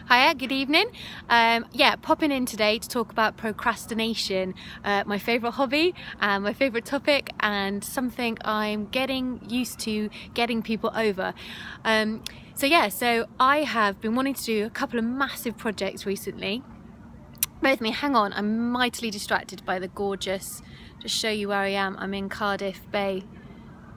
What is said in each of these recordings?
Hiya, good evening. Popping in today to talk about procrastination, my favourite hobby and my favourite topic, and something I'm getting used to getting people over. So I have been wanting to do a couple of massive projects recently. Bear with me, hang on, I'm mightily distracted by the gorgeous, just show you where I am. I'm in Cardiff Bay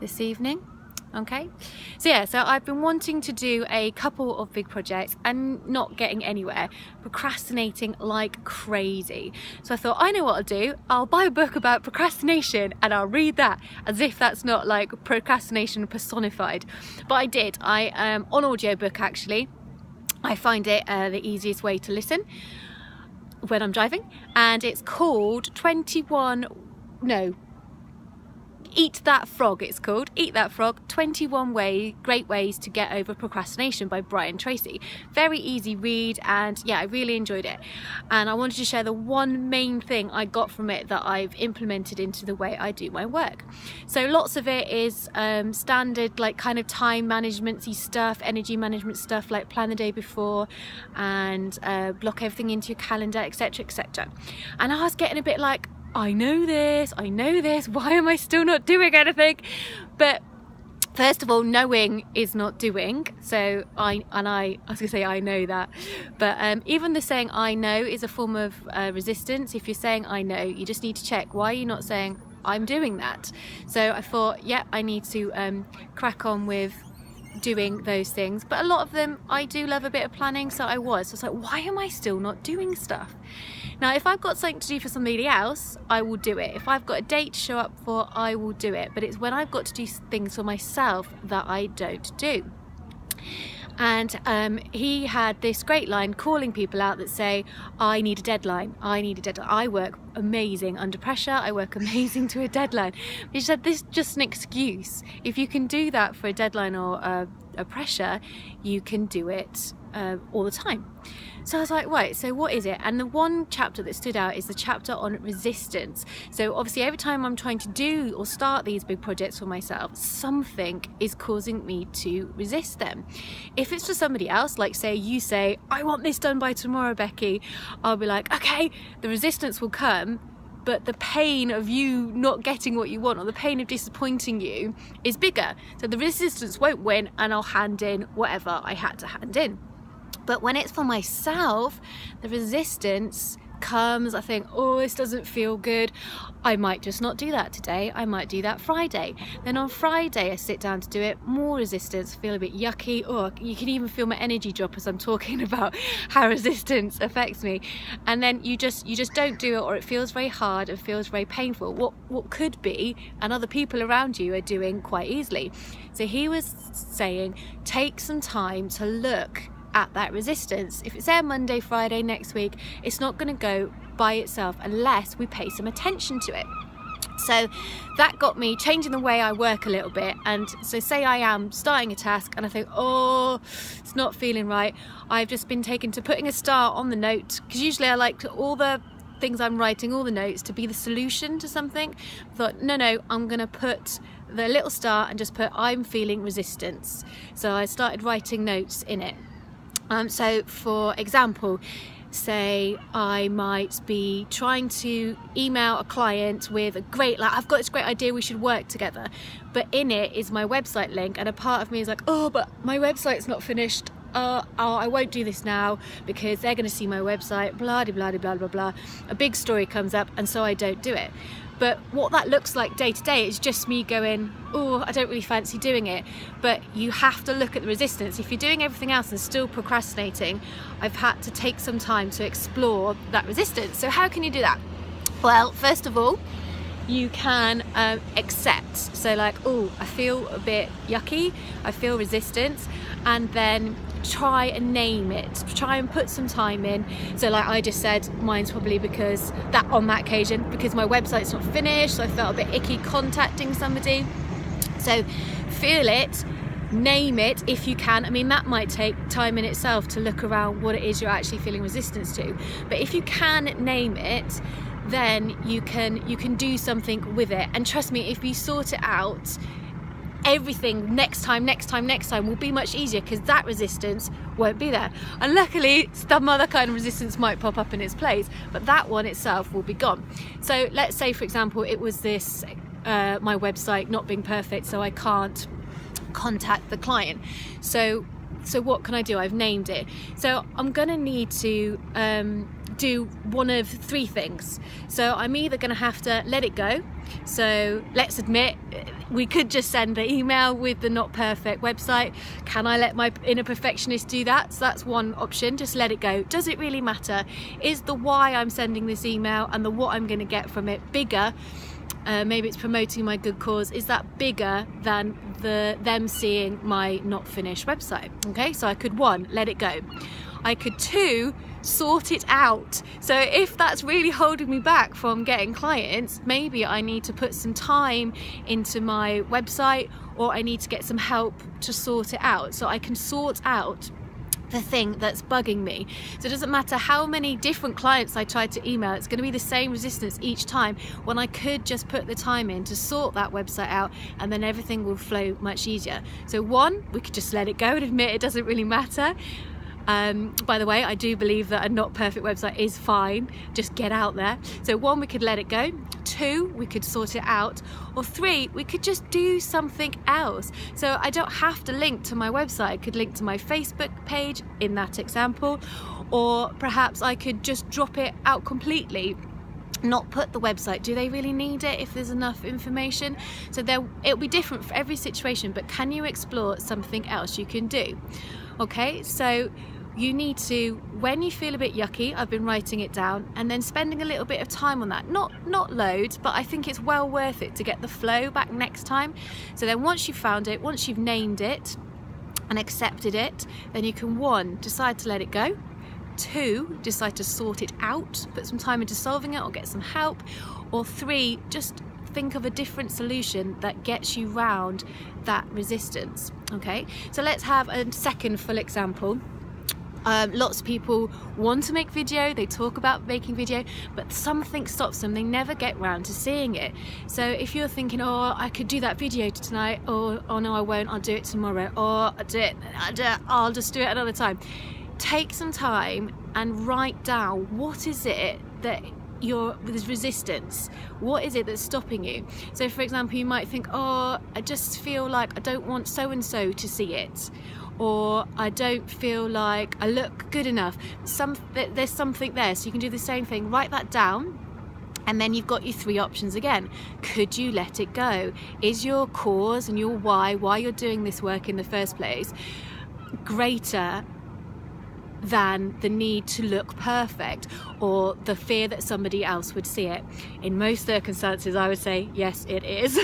this evening. Okay, so I've been wanting to do a couple of big projects and not getting anywhere, procrastinating like crazy. So I thought, I know what I'll do, I'll buy a book about procrastination and I'll read that, as if that's not like procrastination personified. But I did, on audiobook actually. I find it the easiest way to listen when I'm driving, and it's called Eat That Frog, it's called. Eat That Frog, 21 Great Ways to Get Over Procrastination by Brian Tracy. Very easy read, and I really enjoyed it. And I wanted to share the one main thing I got from it that I've implemented into the way I do my work. So lots of it is standard, like kind of time management-y stuff, energy management stuff, like plan the day before and block everything into your calendar, etc, etc. And I was getting a bit like, I know this, why am I still not doing anything? But first of all, knowing is not doing. So I was gonna say I know that, but even the saying I know is a form of resistance. If you're saying I know, you just need to check, why are you not saying I'm doing that? So I thought, I need to crack on with doing those things. But a lot of them I do love a bit of planning, so I was like, why am I still not doing stuff? Now, if I've got something to do for somebody else, I will do it. If I've got a date to show up for, I will do it. But it's when I've got to do things for myself that I don't do. And he had this great line calling people out that say, I need a deadline. I work amazing under pressure. I work amazing to a deadline. He said, this is just an excuse. If you can do that for a deadline or a pressure, you can do it all the time. So I was like, right, so what is it? And the one chapter that stood out is the chapter on resistance. So obviously every time I'm trying to do or start these big projects for myself, something is causing me to resist them. If it's for somebody else, like say you say, I want this done by tomorrow, Becky, I'll be like, okay, the resistance will come, but the pain of you not getting what you want, or the pain of disappointing you, is bigger. So the resistance won't win, and I'll hand in whatever I had to hand in. But when it's for myself, the resistance comes, I think, oh, this doesn't feel good. I might just not do that today. I might do that Friday. Then on Friday, I sit down to do it, more resistance, feel a bit yucky. Oh, you can even feel my energy drop as I'm talking about how resistance affects me. And then you just don't do it, or it feels very hard and feels very painful. What could be, and other people around you are doing quite easily. So he was saying, take some time to look at that resistance. If it's there Monday, Friday, next week, it's not going to go by itself unless we pay some attention to it. So that got me changing the way I work a little bit. And so say I am starting a task and I think, oh, it's not feeling right. I've just been taken to putting a star on the note, because usually I like all the things I'm writing, all the notes, to be the solution to something. I thought, no, I'm going to put the little star and just put I'm feeling resistance. So I started writing notes in it. So for example, say I might be trying to email a client with a I've got this great idea, we should work together, but in it is my website link, and a part of me is like, oh, but my website's not finished. I won't do this now because they're going to see my website, blah, blah, blah, blah, blah. A big story comes up, and so I don't do it. But what that looks like day to day is just me going, oh, I don't really fancy doing it. But you have to look at the resistance. If you're doing everything else and still procrastinating, I've had to take some time to explore that resistance. So how can you do that? Well, first of all, you can accept. So like, oh, I feel a bit yucky, I feel resistance, and then try and name it, try and put some time in. So like I just said, mine's probably because on that occasion, because my website's not finished, so I felt a bit icky contacting somebody. So feel it, name it if you can. I mean, that might take time in itself to look around what it is you're actually feeling resistance to, but if you can name it, then you can do something with it. And trust me, if you sort it out, everything next time will be much easier, because that resistance won't be there. And luckily some other kind of resistance might pop up in its place, but that one itself will be gone. So let's say, for example, it was this my website not being perfect, so I can't contact the client. So what can I do? I've named it. So I'm gonna need to do one of three things. So I'm either gonna have to let it go. So let's admit, we could just send the email with the not perfect website. Can I let my inner perfectionist do that? So that's one option, just let it go. Does it really matter? Is the why I'm sending this email and the what I'm gonna get from it bigger? Maybe it's promoting my good cause. Is that bigger than them seeing my not finished website? Okay, so I could, one, let it go. I could, two, sort it out. So if that's really holding me back from getting clients, maybe I need to put some time into my website, or I need to get some help to sort it out. So I can sort out the thing that's bugging me. So it doesn't matter how many different clients I try to email, it's going to be the same resistance each time, when I could just put the time in to sort that website out, and then everything will flow much easier. So one, we could just let it go and admit it doesn't really matter. By the way, I do believe that a not perfect website is fine, just get out there. So one, we could let it go. Two, we could sort it out. Or three, we could just do something else. So I don't have to link to my website. I could link to my Facebook page in that example, or perhaps I could just drop it out completely, not put the website. Do they really need it if there's enough information? So it'll be different for every situation, but can you explore something else you can do? Okay, so you need to, when you feel a bit yucky, I've been writing it down, and then spending a little bit of time on that. Not loads, but I think it's well worth it to get the flow back next time. So then once you've found it, once you've named it and accepted it, then you can, one, decide to let it go. Two, decide to sort it out, put some time into solving it or get some help. Or three, just think of a different solution that gets you round that resistance. Okay, so let's have a second full example. Lots of people want to make video, they talk about making video, but something stops them, they never get round to seeing it. So if you're thinking, oh, I could do that video tonight, or oh no I won't, I'll do it tomorrow, or I'll just do it another time. Take some time and write down, what is it that there's resistance? What is it that's stopping you? So for example, you might think, oh, I just feel like I don't want so and so to see it, or I don't feel like I look good enough. There's something there. So you can do the same thing, write that down, and then you've got your three options again. Could you let it go? Is your cause and your why you're doing this work in the first place greater than the need to look perfect, or the fear that somebody else would see it? In most circumstances I would say yes, it is.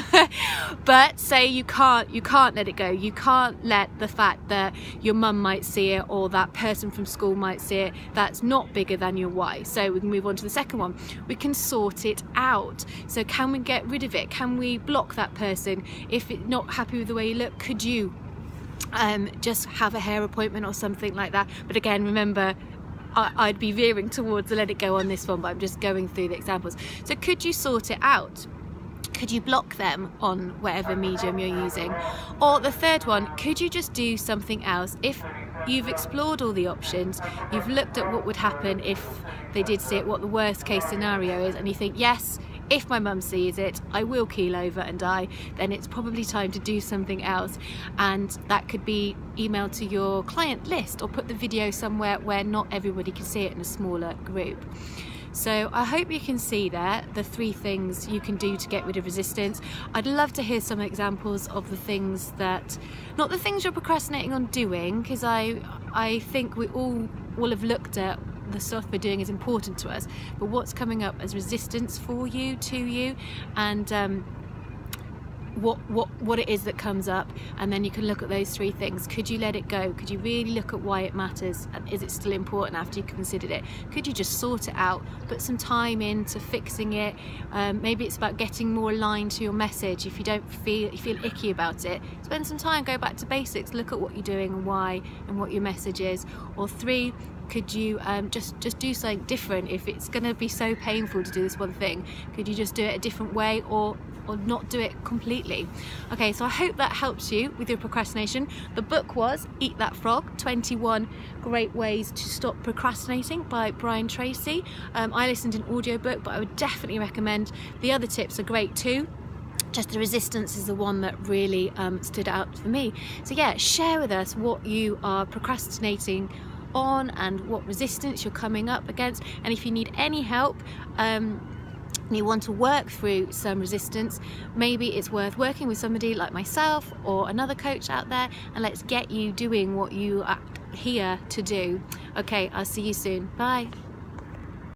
But say you can't let it go. You can't let the fact that your mum might see it, or that person from school might see it, that's not bigger than your why. So we can move on to the second one. We can sort it out. So can we get rid of it? Can we block that person? If it's not happy with the way you look, could you just have a hair appointment or something like that? But again, remember, I'd be veering towards the let it go on this one, but I'm just going through the examples. So could you sort it out? Could you block them on whatever medium you're using? Or the third one, could you just do something else? If you've explored all the options, you've looked at what would happen if they did see it, what the worst case scenario is, and you think, yes, if my mum sees it, I will keel over and die, then it's probably time to do something else. And that could be emailed to your client list, or put the video somewhere where not everybody can see it in a smaller group. So I hope you can see there the three things you can do to get rid of resistance. I'd love to hear some examples of the things that, not the things you're procrastinating on doing, because I think we all will have looked at the stuff we're doing is important to us, but what's coming up as resistance for you, to you, and what it is that comes up, and then you can look at those three things. Could you let it go? Could you really look at why it matters, and is it still important after you've considered it? Could you just sort it out, put some time into fixing it? Maybe it's about getting more aligned to your message. If you feel icky about it, spend some time, go back to basics, look at what you're doing and why, and what your message is. Or three, could you just do something different? If it's going to be so painful to do this one thing, could you just do it a different way, or or not do it completely. Okay, so I hope that helps you with your procrastination. The book was Eat That Frog, 21 Great Ways to Stop Procrastinating by Brian Tracy. I listened to an audiobook, but I would definitely recommend the other tips are great too. Just the resistance is the one that really stood out for me. So yeah, share with us what you are procrastinating on and what resistance you're coming up against. And if you need any help, you want to work through some resistance, maybe it's worth working with somebody like myself or another coach out there, and let's get you doing what you are here to do. Okay, I'll see you soon. Bye.